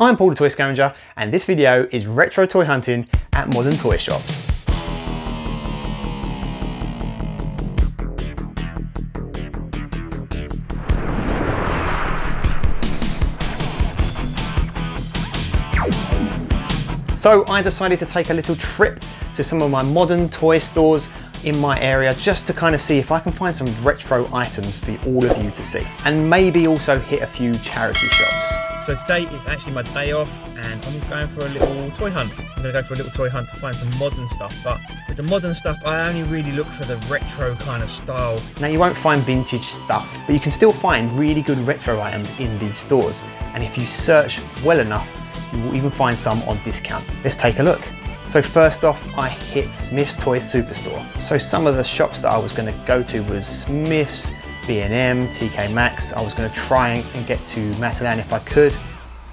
I'm Paul the Toy Scavenger, and this video is retro toy hunting at modern toy shops. So I decided to take a little trip to some of my modern toy stores in my area just to kind of see if I can find some retro items for all of you to see, and maybe also hit a few charity shops. So today is actually my day off and I'm going for a little toy hunt. I'm going to go for a little toy hunt to find some modern stuff, but with the modern stuff I only really look for the retro kind of style. Now you won't find vintage stuff, but you can still find really good retro items in these stores, and if you search well enough you will even find some on discount. Let's take a look. So first off, I hit Smith's Toy Superstore. So some of the shops that I was going to go to was Smith's, B&M, TK Maxx. I was going to try and get to Matalan if I could,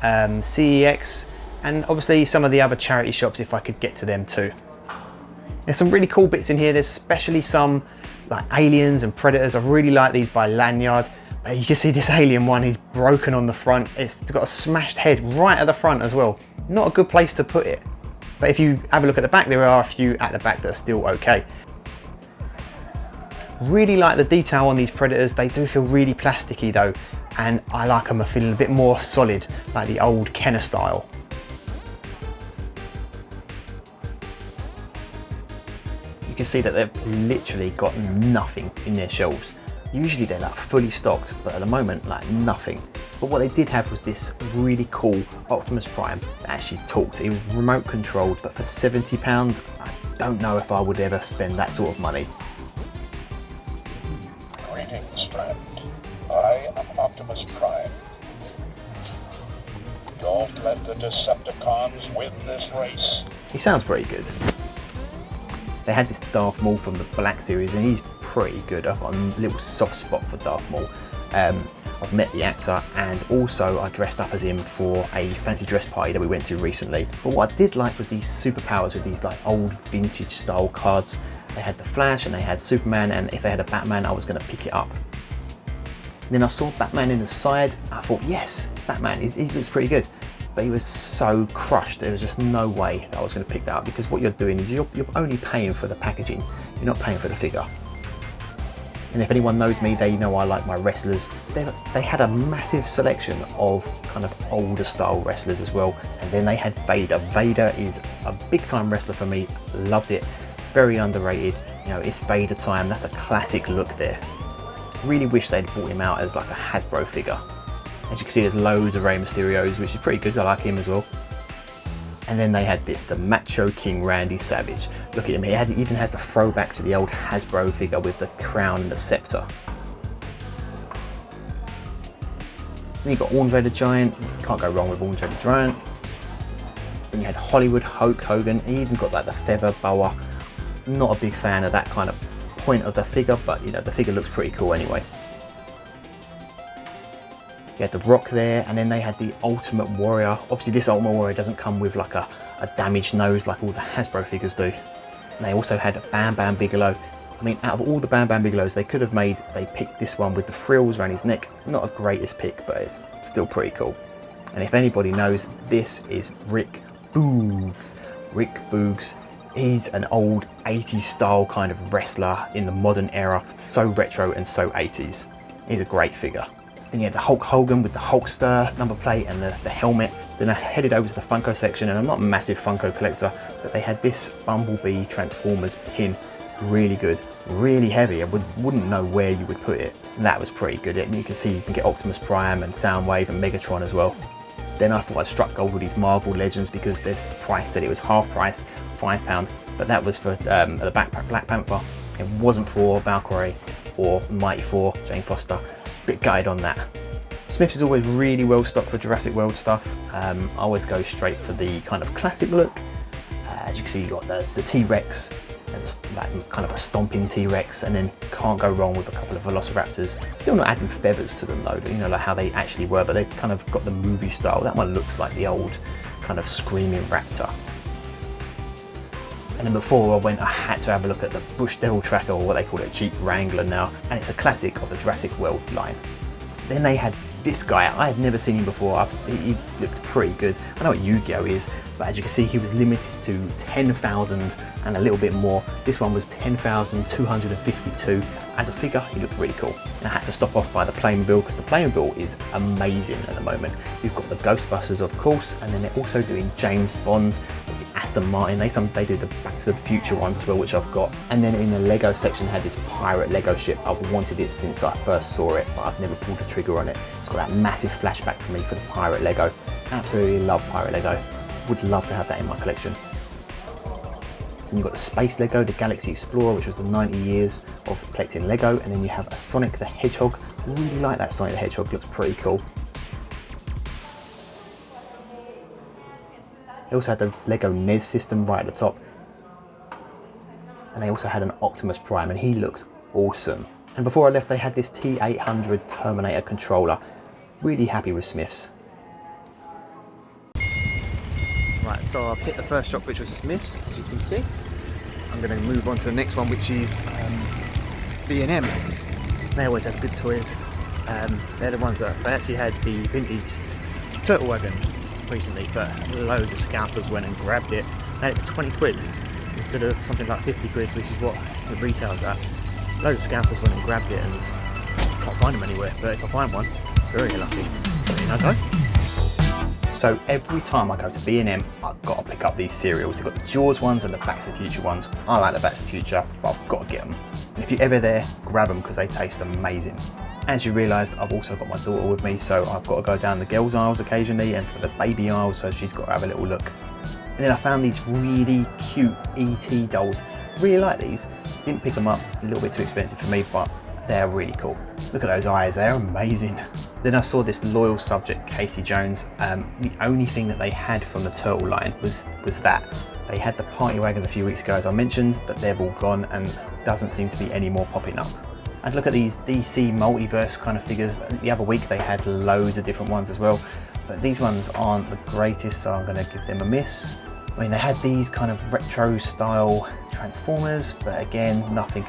CEX, and obviously some of the other charity shops if I could get to them too. There's some really cool bits in here. There's especially some like aliens and predators. I really like these by Lanyard. But you can see this alien one, he's broken on the front. It's got a smashed head right at the front as well. Not a good place to put it. But if you have a look at the back, there are a few at the back that are still okay. Really like the detail on these predators. They do feel really plasticky though, and I like them feeling a bit more solid, like the old Kenner style. You can see that they've literally got nothing in their shelves. Usually they're like fully stocked, but at the moment like nothing. But what they did have was this really cool Optimus Prime that actually talked. It was remote controlled, but for £70, I don't know if I would ever spend that sort of money. Greetings, friend. I am Optimus Prime. Don't let the Decepticons win this race. He sounds pretty good. They had this Darth Maul from the Black series, and he's pretty good. I've got a little soft spot for Darth Maul. I've met the actor, and also I dressed up as him for a fancy dress party that we went to recently. But what I did like was these superpowers with these like old vintage style cards. They had the Flash and they had Superman, and if they had a Batman I was going to pick it up. And then I saw Batman in the side. I thought, yes, Batman, he looks pretty good. But he was so crushed, there was just no way that I was going to pick that up, because what you're doing is you're only paying for the packaging, you're not paying for the figure. And if anyone knows me, they know I like my wrestlers. They had a massive selection of kind of older style wrestlers as well. And then they had Vader. Vader is a big time wrestler for me, loved it, very underrated. You know, it's Vader time, that's a classic look there. Really wish they'd brought him out as like a Hasbro figure. As you can see, there's loads of Rey Mysterios, which is pretty good, I like him as well. And then they had this, the Macho King Randy Savage. Look at him, he even has the throwback to the old Hasbro figure with the crown and the scepter. Then you got Andre the Giant, can't go wrong with Andre the Giant. Then you had Hollywood Hulk Hogan, he even got like the feather boa. Not a big fan of that kind of point of the figure, but you know, the figure looks pretty cool anyway. You had the Rock there, and then they had the Ultimate Warrior. Obviously this Ultimate Warrior doesn't come with like a damaged nose like all the Hasbro figures do. And they also had Bam Bam Bigelow. I mean, out of all the Bam Bam Bigelows they picked this one with the frills around his neck. Not a greatest pick, but it's still pretty cool. And if anybody knows, this is Rick Boogs. Rick Boogs, he's an old 80s style kind of wrestler in the modern era. So retro and so 80s. He's a great figure. Then you had the Hulk Hogan with the Hulkster number plate and the helmet. Then I headed over to the Funko section, and I'm not a massive Funko collector, but they had this Bumblebee Transformers pin. Really good, really heavy. I wouldn't know where you would put it. And that was pretty good. And you can see you can get Optimus Prime and Soundwave and Megatron as well. Then I thought I struck gold with these Marvel Legends, because this price said it was half price, £5, but that was for the Black Panther. It wasn't for Valkyrie or Mighty Thor, Jane Foster. Bit gutted on that. Smith's is always really well stocked for Jurassic World stuff. I always go straight for the kind of classic look. As you can see, you got the T-Rex, and that kind of a stomping T-Rex, and then can't go wrong with a couple of Velociraptors. Still not adding feathers to them though, you know, like how they actually were, but they've kind of got the movie style. That one looks like the old kind of screaming raptor. And then before I went, I had to have a look at the Bush Devil Tracker, or what they call it, Jeep Wrangler now, and it's a classic of the Jurassic World line. Then they had This guy, I had never seen him before. He looked pretty good. I know what Yu-Gi-Oh is, but as you can see, he was limited to 10,000 and a little bit more. This one was 10,252. As a figure, he looked really cool. And I had to stop off by the Playmobil because the Playmobil is amazing at the moment. You've got the Ghostbusters, of course, and then they're also doing James Bond, the Aston Martin. They do the Back to the Future ones as well, which I've got. And then in the Lego section, they had this pirate Lego ship. I've wanted it since I first saw it, but I've never pulled the trigger on it. It's got that massive flashback for me for the pirate Lego. Absolutely love pirate Lego. Would love to have that in my collection. And you've got the Space Lego, the Galaxy Explorer, which was the 90 years of collecting Lego. And then you have a Sonic the Hedgehog. I really like that Sonic the Hedgehog, looks pretty cool. They also had the Lego NES system right at the top. And they also had an Optimus Prime, and he looks awesome. And before I left, they had this T800 Terminator controller. Really happy with Smiths. Right, so I've hit the first shop, which was Smiths, as you can see. I'm going to move on to the next one, which is B&M. They always have good toys. They're the ones that they actually had the vintage Turtle Wagon recently, but loads of scalpers went and grabbed it. They had it for 20 quid instead of something like 50 quid, which is what it retails at. Loads of scalpers went and grabbed it and can't find them anywhere, but if I find one, very lucky. Okay. So every time I go to B&M, I've got to pick up these cereals. They've got the Jaws ones and the Back to the Future ones. I like the Back to the Future, but I've got to get them. And if you're ever there, grab them because they taste amazing. As you realised, I've also got my daughter with me, so I've got to go down the girls' aisles occasionally and the baby aisles, so she's got to have a little look. And then I found these really cute ET dolls. Really like these. Didn't pick them up, a little bit too expensive for me, but they're really cool. Look at those eyes, they're amazing. Then I saw this loyal subject, Casey Jones. The only thing that they had from the Turtle line was that. They had the party wagons a few weeks ago, as I mentioned, but they've all gone and doesn't seem to be any more popping up. And look at these DC multiverse kind of figures. The other week they had loads of different ones as well, but these ones aren't the greatest, so I'm going to give them a miss. I mean, they had these kind of retro style Transformers, but again, nothing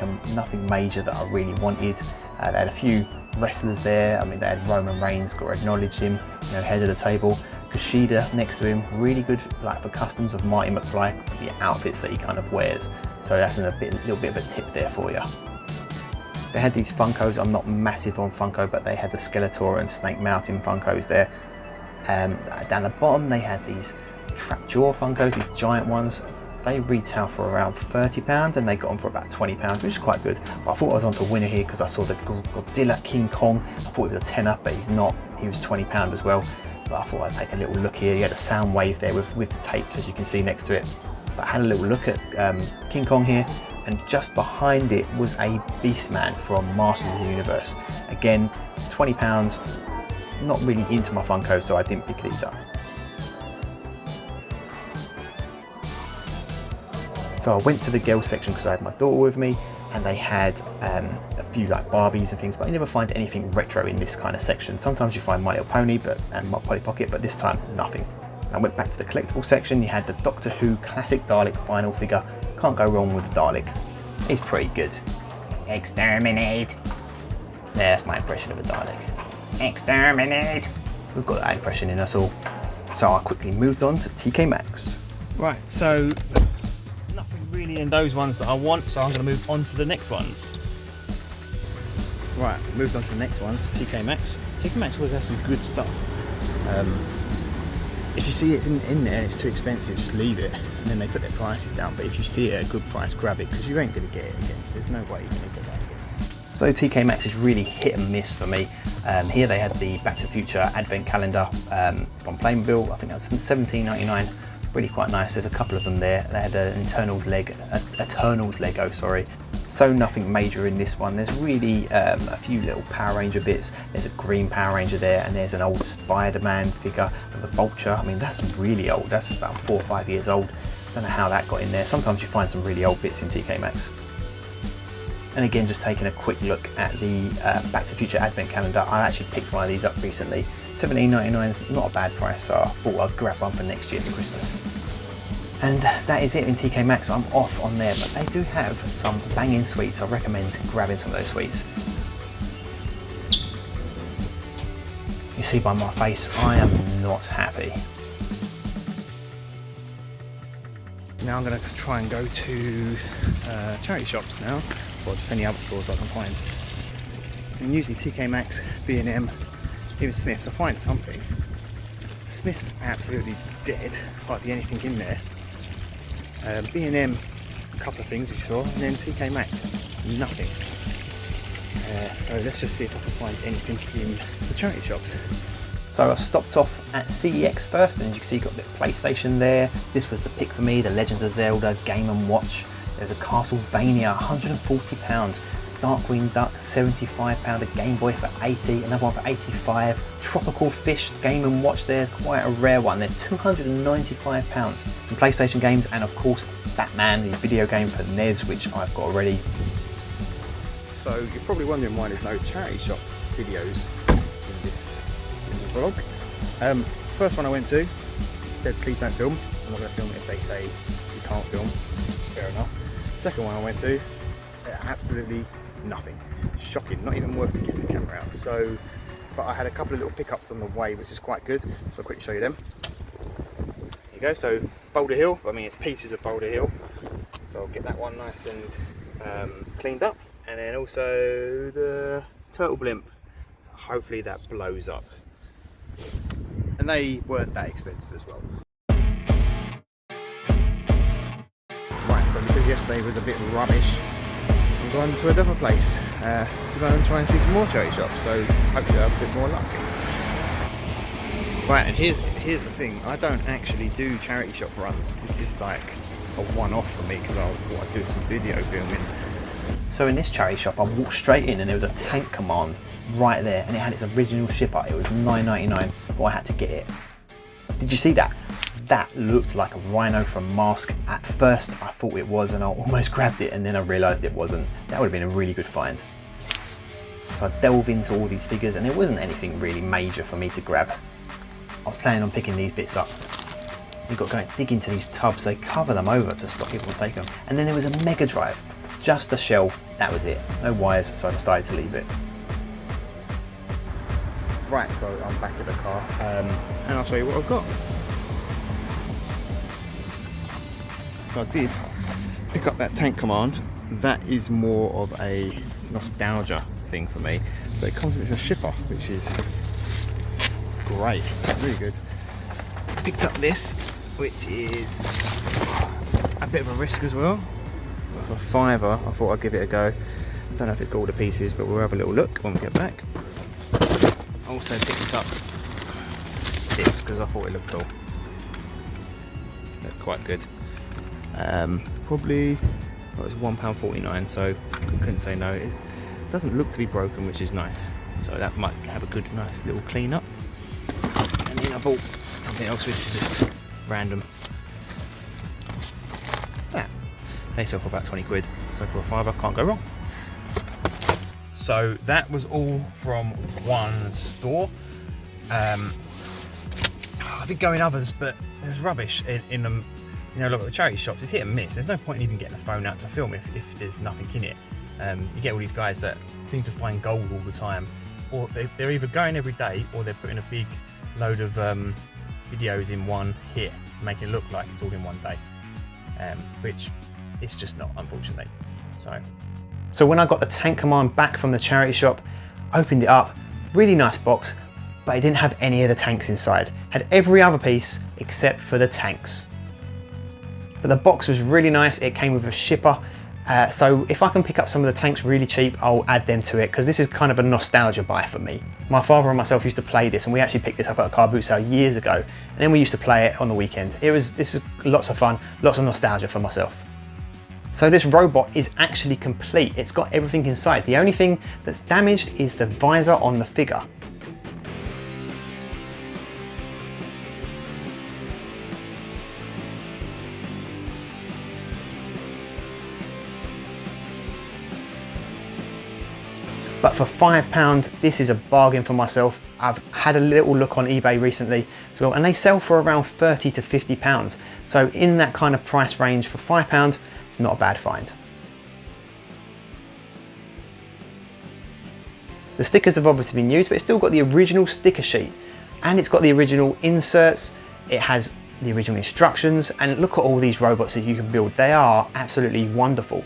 major that I really wanted. They had a few wrestlers there. I mean, they had Roman Reigns, got to acknowledge him, you know, head of the table. Kushida next to him, really good like for customs of Marty McFly, the outfits that he kind of wears. So that's a little bit of a tip there for you. They had these Funkos. I'm not massive on Funko, but they had the Skeletor and Snake Mountain Funkos there. Down the bottom, they had these Trapjaw Funkos, these giant ones. They retail for around £30 and they got them for about £20, which is quite good. But I thought I was on to a winner here because I saw the Godzilla King Kong. I thought it was a tenner, but he's not. He was £20 as well. But I thought I'd take a little look here. You had a sound wave there with the tapes, as you can see next to it. But I had a little look at King Kong here, and just behind it was a Beastman from Masters of the Universe. Again, £20. Not really into my Funko, so I didn't pick these up. So I went to the girls section because I had my daughter with me, and they had a few like Barbies and things, but you never find anything retro in this kind of section. Sometimes you find My Little Pony and Polly Pocket, but this time nothing. I went back to the collectible section. You had the Doctor Who classic Dalek final figure. Can't go wrong with the Dalek. He's pretty good. Exterminate. Yeah, that's my impression of a Dalek. Exterminate. We've got that impression in us all. So I quickly moved on to TK Maxx. Right, so nothing really in those ones that I want, so I'm going to move on to the next ones. Right, moved on to the next one. It's TK Maxx. TK Maxx always has some good stuff. If you see it's in there and it's too expensive, just leave it, and then they put their prices down. But if you see it at a good price, grab it, because you ain't going to get it again. There's no way you're going to get that again. So TK Maxx is really hit and miss for me. Here they had the Back to the Future Advent Calendar from Playmobil. I think that's $17.99. Really quite nice. There's a couple of them there. They had an Eternals Lego, sorry. So nothing major in this one. There's really a few little Power Ranger bits. There's a green Power Ranger there, and there's an old Spider-Man figure of the Vulture. I mean, that's really old. That's about 4 or 5 years old. Don't know how that got in there. Sometimes you find some really old bits in TK Maxx. And again, just taking a quick look at the Back to the Future Advent Calendar. I actually picked one of these up recently. $17.99 is not a bad price, so I thought I'd grab one for next year for Christmas. And that is it in TK Maxx. I'm off on there, but they do have some banging sweets. I recommend grabbing some of those sweets. You see by my face, I am not happy. Now I'm going to try and go to charity shops now, or just any other stores I can find. And usually TK Maxx, B&M, even Smith's, I find something. Smith's is absolutely dead, hardly anything in there. B&M, a couple of things we saw, and then TK Maxx, nothing. So let's just see if I can find anything in the charity shops. So I stopped off at CEX first, and as you can see, got the PlayStation there. This was the pick for me, the Legends of Zelda Game & Watch. There's a Castlevania, £140. Darkwing Duck, £75, a Game Boy for 80, another one for 85. Tropical Fish Game & Watch there, quite a rare one. They're £295. Some PlayStation games, and of course Batman, the video game for NES, which I've got already. So you're probably wondering why there's no charity shop videos in this vlog. First one I went to said please don't film. I'm not going to film it if they say you can't film. It's fair enough. Second one I went to, absolutely nothing. Shocking, not even worth getting the camera out. So, but I had a couple of little pickups on the way, which is quite good. So I'll quickly show you them. There you go. So Boulder Hill. I mean, it's pieces of Boulder Hill. So I'll get that one nice and cleaned up, and then also the turtle blimp. Hopefully that blows up. And they weren't that expensive as well. Right, so because yesterday was a bit rubbish, we've gone to another place to go and try and see some more charity shops, so hopefully I'll have a bit more luck. Right, and here's the thing, I don't actually do charity shop runs. This is like a one-off for me because I thought I'd do some video filming. So in this charity shop I walked straight in and there was a Tank Command right there, and it had its original shipper. It was $9.99. I thought I had to get it. Did you see that? That looked like a rhino from Mask. At first I thought it was, and I almost grabbed it, and then I realised it wasn't. That would have been a really good find. So I delved into all these figures, and there wasn't anything really major for me to grab. I was planning on picking these bits up. You've got to go dig into these tubs. They cover them over to stop people from taking them. And then there was a Mega Drive. Just a shell, that was it. No wires, so I decided to leave it. Right, so I'm back at the car, and I'll show you what I've got. So I did pick up that Tank Command. That is more of a nostalgia thing for me, but it comes with a shipper, which is great, really good. Picked up this, which is a bit of a risk as well. For £5, I thought I'd give it a go. Don't know if it's got all the pieces, but we'll have a little look when we get back. Also picked up this because I thought it looked cool. Looked quite good. Probably, well, it's £1.49, so I couldn't say no. It doesn't look to be broken, which is nice. So that might have a good, nice little clean up. And then I bought something else, which is just random. That they sell for about 20 quid, so for a £5 can't go wrong. So that was all from one store. I did go in others, but it was rubbish in them. You know, look at the charity shops, it's hit and miss. There's no point in even getting a phone out to film if there's nothing in it. You get all these guys that seem to find gold all the time, or they're either going every day or they're putting a big load of videos in one hit, making it look like it's all in one day, which it's just not, unfortunately. So when I got the Tank Command back from the charity shop, opened it up, really nice box, but it didn't have any of the tanks inside. Had every other piece except for the tanks. But the box was really nice. It came with a shipper. So if I can pick up some of the tanks really cheap, I'll add them to it, because this is kind of a nostalgia buy for me. My father and myself used to play this, and we actually picked this up at a car boot sale years ago. And then we used to play it on the weekend. This is lots of fun, lots of nostalgia for myself. So this robot is actually complete. It's got everything inside. The only thing that's damaged is the visor on the figure. But for £5, this is a bargain for myself. I've had a little look on eBay recently as well, and they sell for around £30 to £50. So in that kind of price range for £5, it's not a bad find. The stickers have obviously been used, but it's still got the original sticker sheet, and it's got the original inserts. It has the original instructions, and look at all these robots that you can build. They are absolutely wonderful.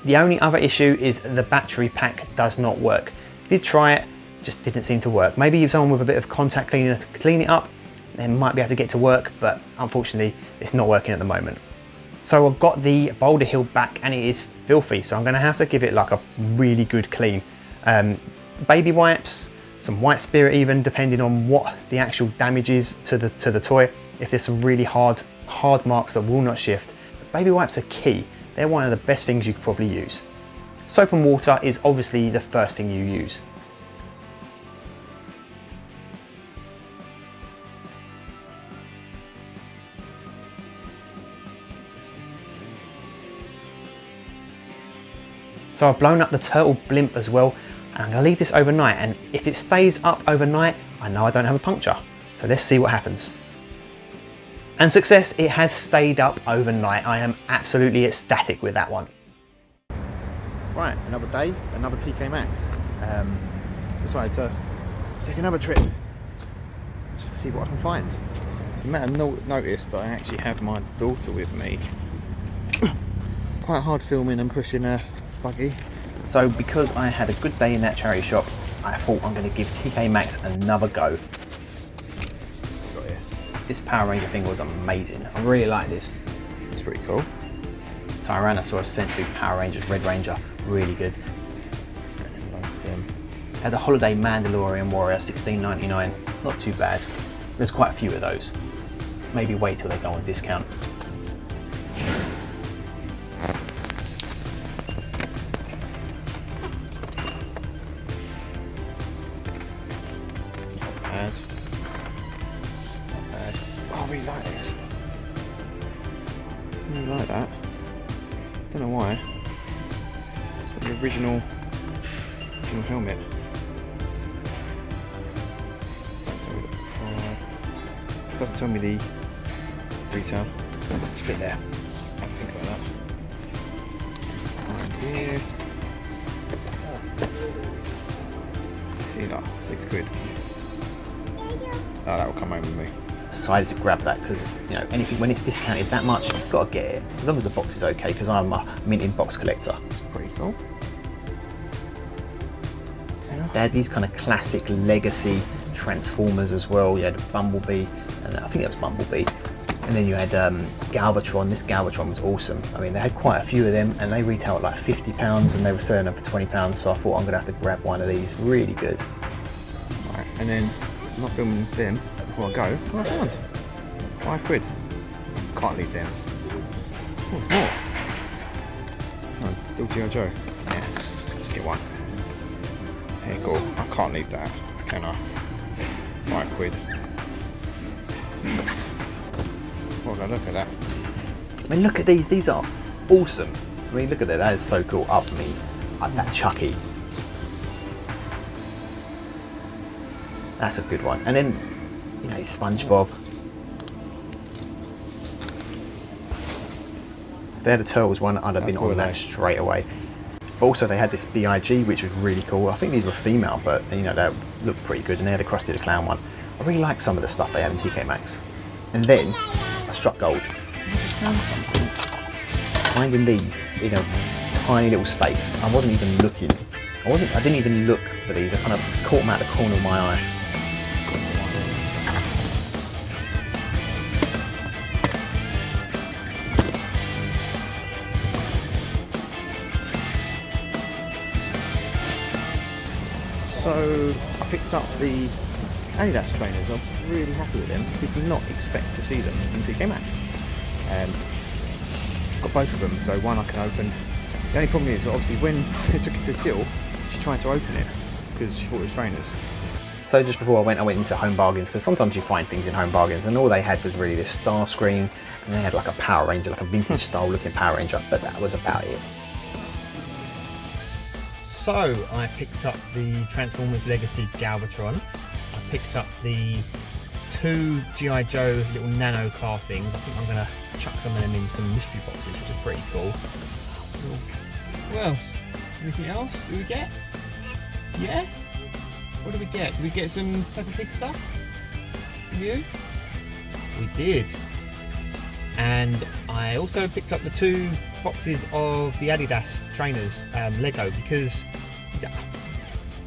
The only other issue is the battery pack does not work. Did try it, just didn't seem to work. Maybe if someone with a bit of contact cleaner to clean it up, they might be able to get to work, but unfortunately it's not working at the moment. So I've got the Boulder Hill back and it is filthy, so I'm gonna have to give it like a really good clean. Baby wipes, some white spirit even, depending on what the actual damage is to the toy. If there's some really hard marks that will not shift, but baby wipes are key. They're one of the best things you could probably use. Soap and water is obviously the first thing you use. So I've blown up the turtle blimp as well, and I'm gonna leave this overnight, and if it stays up overnight, I know I don't have a puncture. So let's see what happens. And success, it has stayed up overnight. I am absolutely ecstatic with that one. Right, another day, another TK Maxx. Decided to take another trip, just to see what I can find. You may have noticed that I actually have my daughter with me. Quite hard filming and pushing a buggy. So because I had a good day in that charity shop, I thought I'm going to give TK Maxx another go. This Power Ranger thing was amazing. I really like this. It's pretty cool. Tyrannosaurus Century Power Rangers Red Ranger, really good. And then loads of them. Had the Holiday Mandalorian Warrior, $16.99. Not too bad. There's quite a few of those. Maybe wait till they go on discount. I really like this. I really like that. Don't know why. It's got the original helmet. Doesn't tell me the retail. Just fit there. I'll think about that. And here. See that? £6. Oh, that will come home with me. Decided to grab that because, you know, anything when it's discounted that much, you've got to get it. As long as the box is okay, because I'm a minting box collector. It's pretty cool. They had these kind of classic legacy Transformers as well. You had Bumblebee, and I think that was Bumblebee. And then you had Galvatron. This Galvatron was awesome. I mean, they had quite a few of them, and they retail at like £50, and they were selling them for £20. So I thought I'm gonna have to grab one of these. Really good. Right, and then I'm not filming them. Before I go, what I found? £5. Can't leave them. Oh, more. Oh, still G.I. Joe. Yeah, get one. Here you go. I can't leave that, can I? £5. Oh, look at that. I mean, look at these. These are awesome. I mean, look at that. That is so cool. Up me. That Chucky. That's a good one. And then, you know, SpongeBob. If they had a Turtles one, I'd have been on that straight away. Also, they had this BIG, which was really cool. I think these were female, but you know, they looked pretty good. And they had a Krusty the Clown one. I really like some of the stuff they have in TK Maxx. And then I struck gold. I just found something. Finding these in a tiny little space. I wasn't even looking. I didn't even look for these. I kind of caught them out the corner of my eye. So I picked up the Adidas trainers. I'm really happy with them. Did not expect to see them in TK Maxx. Got both of them, so one I can open. The only problem is, obviously, when I took it to Till, she tried to open it because she thought it was trainers. So just before I went into Home Bargains, because sometimes you find things in Home Bargains, and all they had was really this star screen, and they had like a Power Ranger, like a vintage style looking Power Ranger, but that was about it. So I picked up the Transformers Legacy Galvatron. I picked up the 2 G.I. Joe little nano car things. I think I'm going to chuck some of them in some mystery boxes, which is pretty cool. What else? Anything else do we get? Yeah? What did we get? Did we get some Peppa Pig stuff? From you? We did. And I also picked up the 2 boxes of the Adidas trainers Lego because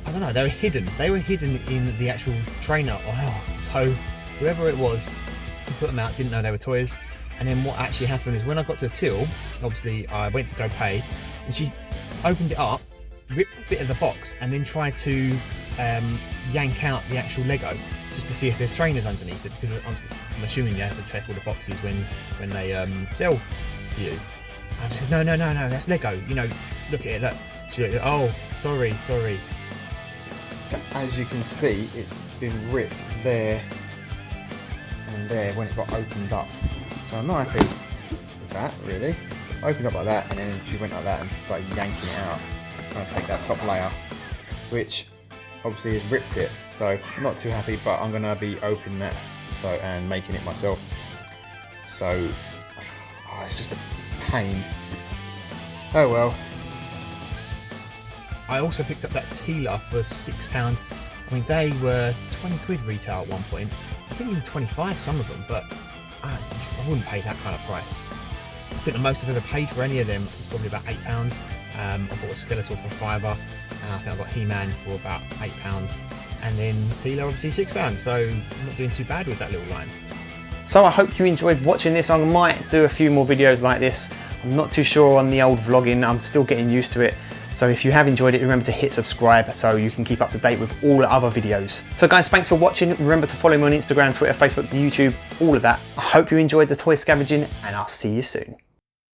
I don't know, they were hidden. They were hidden in the actual trainer aisle. So whoever it was who put them out didn't know they were toys. And then what actually happened is when I got to the till, obviously I went to go pay, and she opened it up, ripped a bit of the box, and then tried to yank out the actual Lego just to see if there's trainers underneath it, because I'm assuming you have to check all the boxes when they sell to you. I said, no, that's Lego. You know, look at it. Look. She looked, oh, sorry. So as you can see, it's been ripped there and there when it got opened up. So I'm not happy with that, really. Opened up like that, and then she went like that and started yanking it out, trying to take that top layer, which obviously has ripped it. So I'm not too happy, but I'm gonna be opening that and making it myself. So it's just a pain. Oh well. I also picked up that Teela for £6. I mean, they were 20 quid retail at one point. I think even 25 some of them, but I wouldn't pay that kind of price. I think the most I've ever paid for any of them is probably about £8. I bought a Skeletor for £5, and I think I got He-Man for about £8, and then Teela obviously £6. So I'm not doing too bad with that little line. So I hope you enjoyed watching this. I might do a few more videos like this. I'm not too sure on the old vlogging. I'm still getting used to it. So if you have enjoyed it, remember to hit subscribe so you can keep up to date with all the other videos. So guys, thanks for watching. Remember to follow me on Instagram, Twitter, Facebook, YouTube, all of that. I hope you enjoyed the toy scavenging, and I'll see you soon.